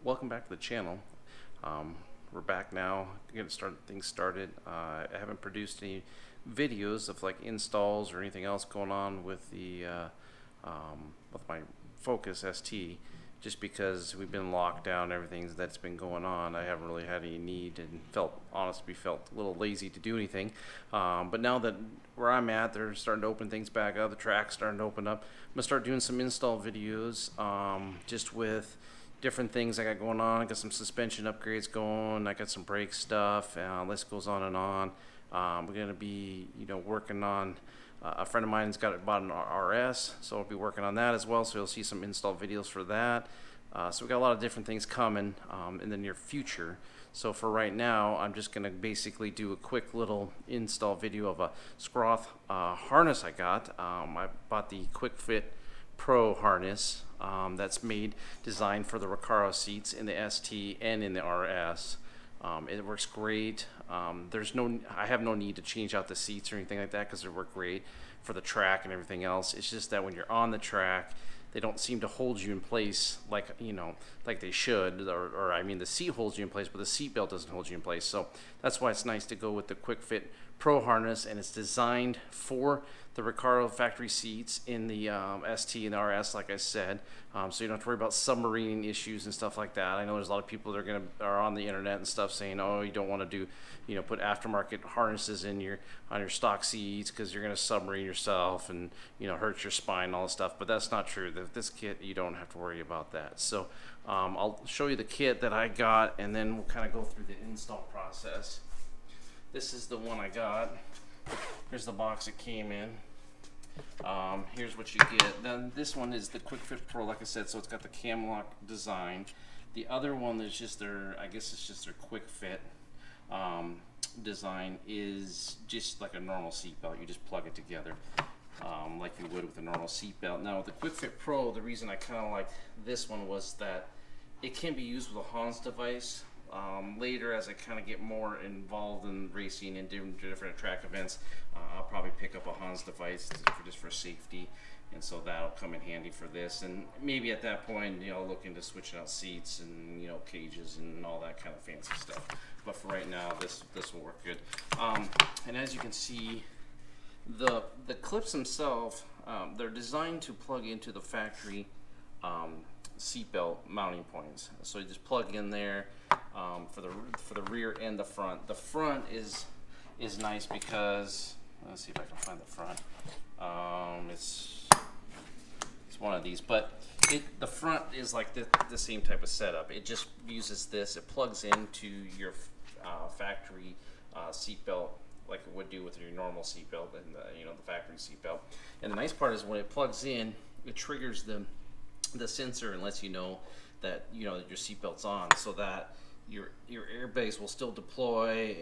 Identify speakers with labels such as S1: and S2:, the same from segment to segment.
S1: Welcome back to the channel. We're back now, getting things started. I haven't produced any videos of like installs or anything else going on with the with my Focus ST, just because we've been locked down. Everything that's been going on, I haven't really had any need and honestly felt a little lazy to do anything. But now that where I'm at, they're starting to open things back up. The track's starting to open up. I'm gonna start doing some install videos, just with different things I got going on. I got some suspension upgrades going. I got some brake stuff. List goes on and on. We're gonna be, working on. A friend of mine's bought an RS, so I'll be working on that as well. So you'll see some install videos for that. So we got a lot of different things coming in the near future. So for right now, I'm just gonna basically do a quick little install video of a Schroth harness I got. I bought the Quick Fit Pro harness that's designed for the Recaro seats in the ST and in the RS. It works great. I have no need to change out the seats or anything like that because they work great for the track and everything else. It's just that when you're on the track, they don't seem to hold you in place like they should, or I mean the seat holds you in place, but the seat belt doesn't hold you in place. So that's why it's nice to go with the Quick Fit Pro harness, and it's designed for the Recaro factory seats in the ST and the RS, like I said, so you don't have to worry about submarine issues and stuff like that. I know there's a lot of people that are on the internet and stuff saying, oh, you don't want to do, put aftermarket harnesses on your stock seats because you're going to submarine yourself and hurt your spine and all this stuff. But that's not true. This kit, you don't have to worry about that. So I'll show you the kit that I got, and then we'll kind of go through the install process. This is the one I got. Here's the box it came in. Here's what you get. Then this one is the Quick Fit Pro, like I said, so it's got the cam lock design. The other one is just I guess it's just their Quick Fit design, is just like a normal seat belt. You just plug it together like you would with a normal seat belt. Now with the Quick Fit Pro, the reason I kind of like this one was that it can be used with a Hans device. Later, as I kind of get more involved in racing and different track events, I'll probably pick up a Hans device just for safety, and so that'll come in handy for this. And maybe at that point, I'll look into switching out seats and cages and all that kind of fancy stuff. But for right now, this will work good. And as you can see, the clips themselves, they're designed to plug into the factory seatbelt mounting points. So you just plug in there for the rear and the front. The front is nice because, let's see if I can find the front. It's one of these, but the front is like the same type of setup. It just uses this. It plugs into your factory seatbelt like it would do with your normal seatbelt and the factory seatbelt. And the nice part is when it plugs in, it triggers the sensor and lets you know that your seatbelt's on, so that your airbags will still deploy,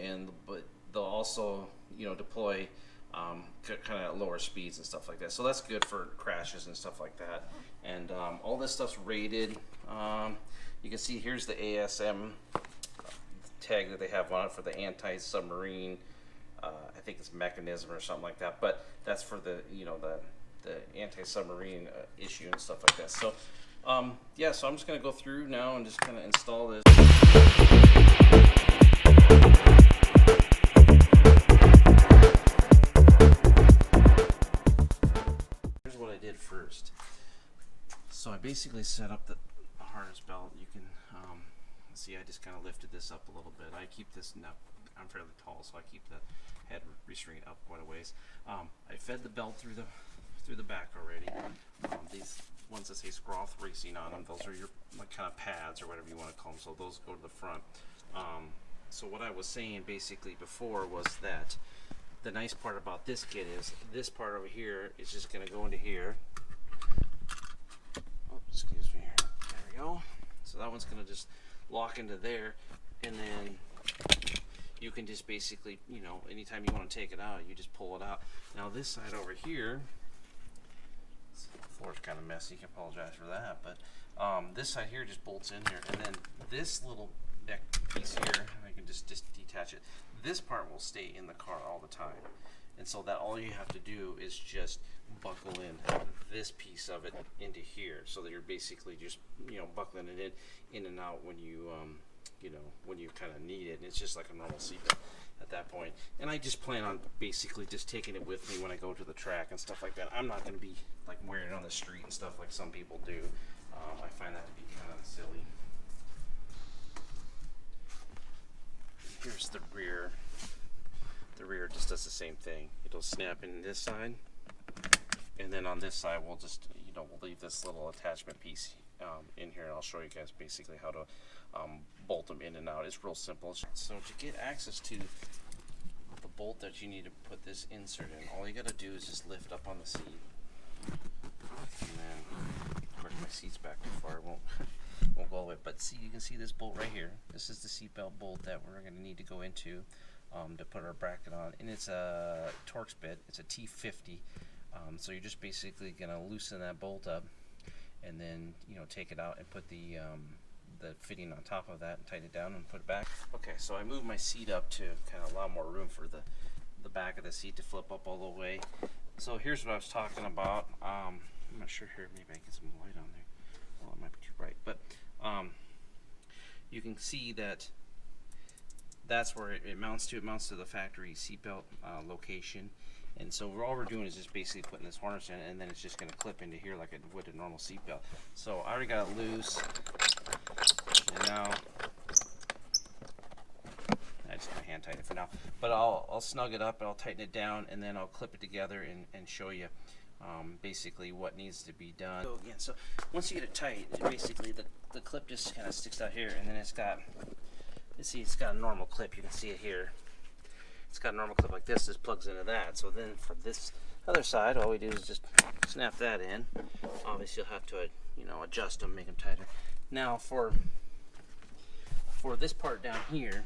S1: but they'll also deploy kind of at lower speeds and stuff like that. So that's good for crashes and stuff like that. And all this stuff's rated. You can see here's the ASM tag that they have on it for the anti-submarine. I think it's mechanism or something like that, but that's for the anti-submarine issue and stuff like that. So yeah, so I'm just going to go through now and just kind of install this. Here's what I did first. So I basically set up the harness belt. You can see I just kind of lifted this up a little bit. I keep this up. I'm fairly tall, so I keep the head restraint up quite a ways. I fed the belt through the back already. These ones that say Schroth Racing on them, those are your kind of pads or whatever you want to call them, so those go to the front. So what I was saying basically before was that the nice part about this kit is this part over here is just going to go into here. Oh, excuse me here. There we go. So that one's going to just lock into there, and then you can just basically, anytime you want to take it out, you just pull it out. Now this side over here, the floor's kind of messy, you can apologize for that, but this side here just bolts in here, and then this little neck piece here, I can just detach it. This part will stay in the car all the time, And so that all you have to do is just buckle in this piece of it into here, so that you're basically just, you know, buckling it in and out when you you know, when you kind of need it. And it's just like a normal seatbelt at that point. And I just plan on basically just taking it with me when I go to the track and stuff like that. I'm not going to be like wearing it on the street and stuff like some people do. I find that to be kind of silly. Here's the rear. The rear just does the same thing. It'll snap in this side, and then on this side we'll just, you know, we'll leave this little attachment piece in here, and I'll show you guys basically how to bolt them in and out. It's real simple. So to get access to the bolt that you need to put this insert in, all you got to do is just lift up on the seat, and then, of course, my seat's back too far. It won't go away. But see, you can see this bolt right here. This is the seatbelt bolt that we're going to need to go into to put our bracket on, and it's a Torx bit. It's a T50. So you're just basically going to loosen that bolt up, and then, you know, take it out and put the fitting on top of that and tighten it down and put it back. Okay, so I moved my seat up to kind of allow more room for the back of the seat to flip up all the way. So here's what I was talking about. I'm not sure here, maybe I get some light on there. Well, it might be too bright, but you can see that that's where it mounts to. It mounts to the factory seatbelt location. And so all we're doing is just basically putting this harness in, and then it's just going to clip into here like it would a normal seatbelt. So I already got it loose, and now I just kind of hand tighten it for now. But I'll snug it up, and I'll tighten it down, and then I'll clip it together and show you basically what needs to be done. So again, so once you get it tight, basically the clip just kind of sticks out here, and then it's got, you see, it's got a normal clip. You can see it here. It's got a normal clip like this. This plugs into that. So then for this other side, all we do is just snap that in. Obviously, you'll have to, you know, adjust them, make them tighter. Now for this part down here,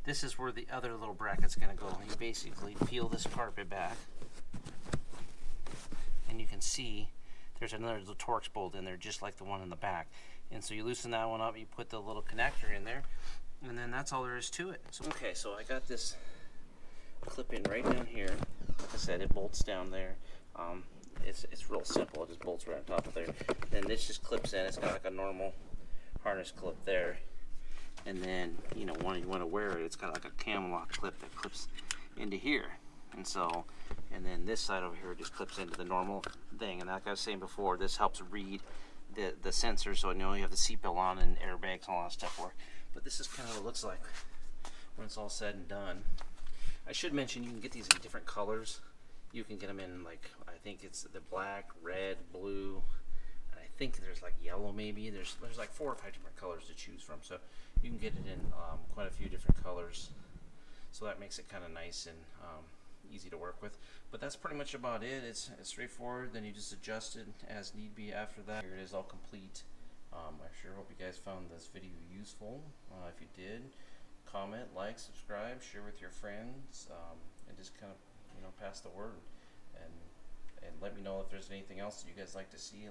S1: this is where the other little bracket's going to go. You basically peel this carpet back, and you can see there's another little Torx bolt in there, just like the one in the back. And so you loosen that one up, you put the little connector in there, and then that's all there is to it. So, okay, so I got this clip in right down here. Like I said, it bolts down there. It's real simple. It just bolts right on top of there. Then this just clips in. It's got like a normal harness clip there. And then, you know, when you want to wear it, it's got like a Camelot clip that clips into here. And so, and then this side over here just clips into the normal thing. And like I was saying before, this helps read the sensor, so I know you have the seatbelt on and airbags and all that stuff work. But this is kind of what it looks like when it's all said and done. I should mention you can get these in different colors. You can get them in, like, I think it's the black, red, blue, and I think there's like yellow maybe. There's like 4 or 5 different colors to choose from. So you can get it in quite a few different colors. So that makes it kind of nice and easy to work with. But that's pretty much about it. It's straightforward. Then you just adjust it as need be after that. Here it is all complete. I sure hope you guys found this video useful. If you did, comment, like, subscribe, share with your friends, and just kind of, you know, pass the word, and let me know if there's anything else that you guys like to see.